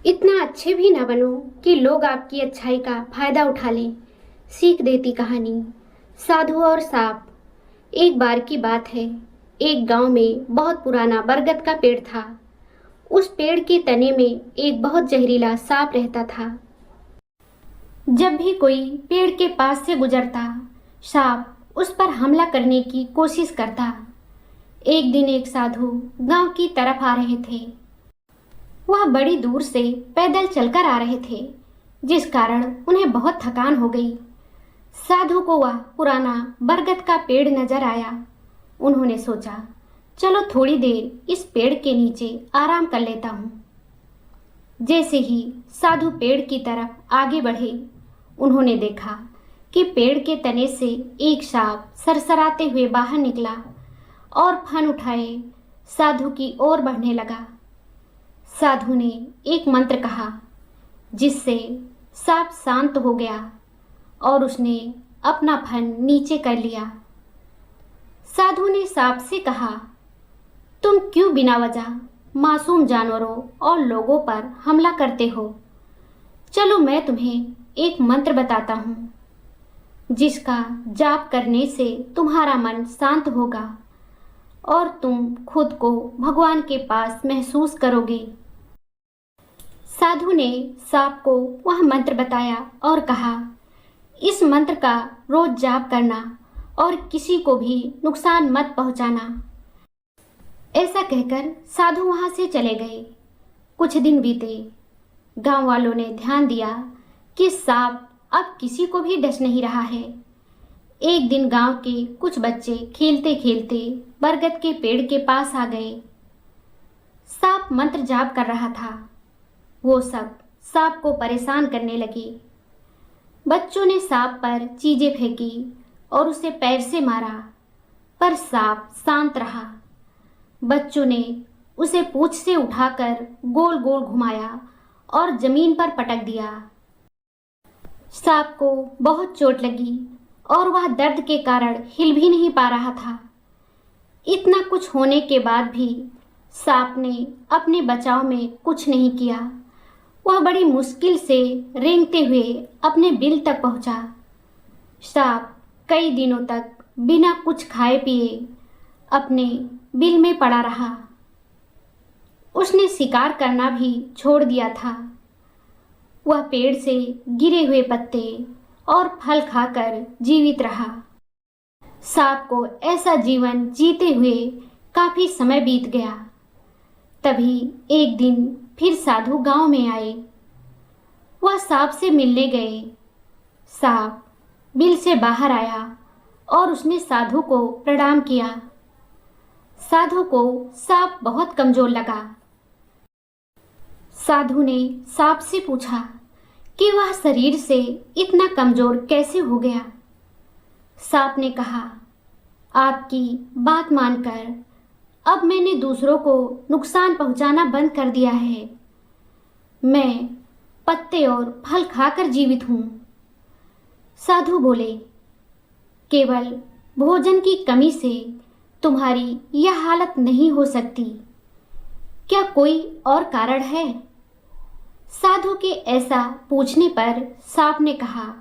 इतना अच्छे भी ना बनो कि लोग आपकी अच्छाई का फायदा उठा लें। सीख देती कहानी। साधु और सांप। एक बार की बात है। एक गांव में बहुत पुराना बरगद का पेड़ था। उस पेड़ के तने में एक बहुत जहरीला सांप रहता था। जब भी कोई पेड़ के पास से गुजरता, सांप उस पर हमला करने की कोशिश करता। एक दिन एक साधु गांव की तरफ आ रहे थे। वह बड़ी दूर से पैदल चलकर आ रहे थे, जिस कारण उन्हें बहुत थकान हो गई। साधु को वह पुराना बरगद का पेड़ नजर आया। उन्होंने सोचा, चलो थोड़ी देर इस पेड़ के नीचे आराम कर लेता हूँ। जैसे ही साधु पेड़ की तरफ आगे बढ़े, उन्होंने देखा कि पेड़ के तने से एक सांप सरसराते हुए बाहर निकला और फन उठाए साधु की ओर बढ़ने लगा। साधु ने एक मंत्र कहा, जिससे सांप शांत हो गया और उसने अपना फन नीचे कर लिया। साधु ने सांप से कहा, तुम क्यों बिना वजह मासूम जानवरों और लोगों पर हमला करते हो? चलो मैं तुम्हें एक मंत्र बताता हूँ, जिसका जाप करने से तुम्हारा मन शांत होगा और तुम खुद को भगवान के पास महसूस करोगे। साधु ने सांप को वह मंत्र बताया और कहा, इस मंत्र का रोज जाप करना और किसी को भी नुकसान मत पहुंचाना। ऐसा कहकर साधु वहां से चले गए। कुछ दिन बीते। गांव वालों ने ध्यान दिया कि सांप अब किसी को भी डस नहीं रहा है। एक दिन गांव के कुछ बच्चे खेलते खेलते बरगद के पेड़ के पास आ गए। सांप मंत्र जाप कर रहा था। वो सब सांप को परेशान करने लगे। बच्चों ने सांप पर चीजें फेंकी और उसे पैर से मारा, पर सांप शांत रहा। बच्चों ने उसे पूंछ से उठाकर गोल गोल घुमाया और जमीन पर पटक दिया। सांप को बहुत चोट लगी और वह दर्द के कारण हिल भी नहीं पा रहा था। इतना कुछ होने के बाद भी सांप ने अपने बचाव में कुछ नहीं किया। वह बड़ी मुश्किल से रेंगते हुए अपने बिल तक पहुंचा। सांप कई दिनों तक बिना कुछ खाए पिए अपने बिल में पड़ा रहा। उसने शिकार करना भी छोड़ दिया था। वह पेड़ से गिरे हुए पत्ते और फल खाकर जीवित रहा। सांप को ऐसा जीवन जीते हुए काफी समय बीत गया। तभी एक दिन फिर साधु गांव में आए। वह सांप से मिलने गए। सांप बिल से बाहर आया और उसने साधु को प्रणाम किया। साधु को सांप बहुत कमजोर लगा। साधु ने सांप से पूछा कि वह शरीर से इतना कमजोर कैसे हो गया। सांप ने कहा, आपकी बात मानकर अब मैंने दूसरों को नुकसान पहुंचाना बंद कर दिया है। मैं पत्ते और फल खाकर जीवित हूँ। साधु बोले, केवल भोजन की कमी से तुम्हारी यह हालत नहीं हो सकती। क्या कोई और कारण है? साधु के ऐसा पूछने पर सांप ने कहा,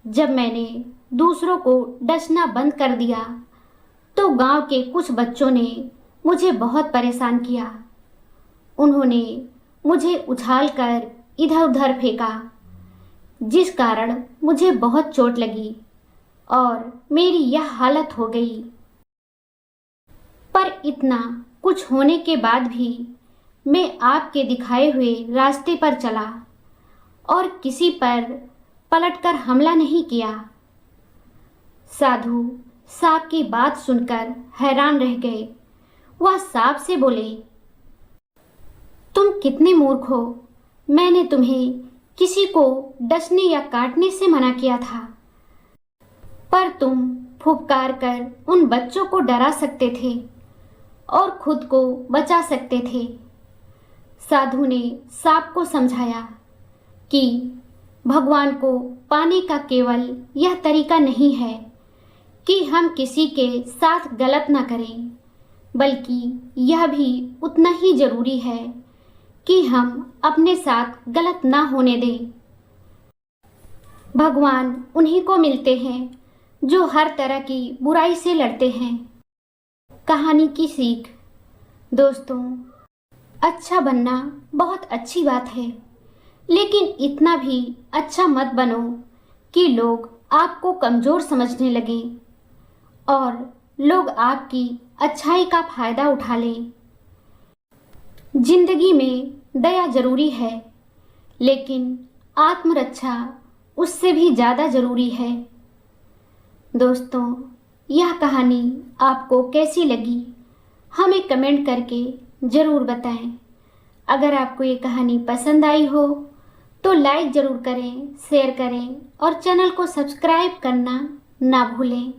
जब मैंने दूसरों को डसना बंद कर दिया तो गांव के कुछ बच्चों ने मुझे बहुत परेशान किया। उन्होंने मुझे उछालकर इधर उधर फेंका, जिस कारण मुझे बहुत चोट लगी और मेरी यह हालत हो गई। पर इतना कुछ होने के बाद भी मैं आपके दिखाए हुए रास्ते पर चला और किसी पर पलटकर हमला नहीं किया। साधु सांप की बात सुनकर हैरान रह गए। वह सांप से बोले, तुम कितने मूर्ख हो। मैंने तुम्हें किसी को डसने या काटने से मना किया था, पर तुम फुफकार कर उन बच्चों को डरा सकते थे और खुद को बचा सकते थे। साधु ने सांप को समझाया कि भगवान को पाने का केवल यह तरीका नहीं है कि हम किसी के साथ गलत ना करें, बल्कि यह भी उतना ही जरूरी है कि हम अपने साथ गलत ना होने दें। भगवान उन्हीं को मिलते हैं जो हर तरह की बुराई से लड़ते हैं। कहानी की सीख। दोस्तों, अच्छा बनना बहुत अच्छी बात है, लेकिन इतना भी अच्छा मत बनो कि लोग आपको कमज़ोर समझने लगें और लोग आपकी अच्छाई का फायदा उठा लें। जिंदगी में दया जरूरी है, लेकिन आत्मरक्षा उससे भी ज़्यादा ज़रूरी है। दोस्तों, यह कहानी आपको कैसी लगी हमें कमेंट करके ज़रूर बताएं। अगर आपको ये कहानी पसंद आई हो तो लाइक ज़रूर करें, शेयर करें और चैनल को सब्सक्राइब करना ना भूलें।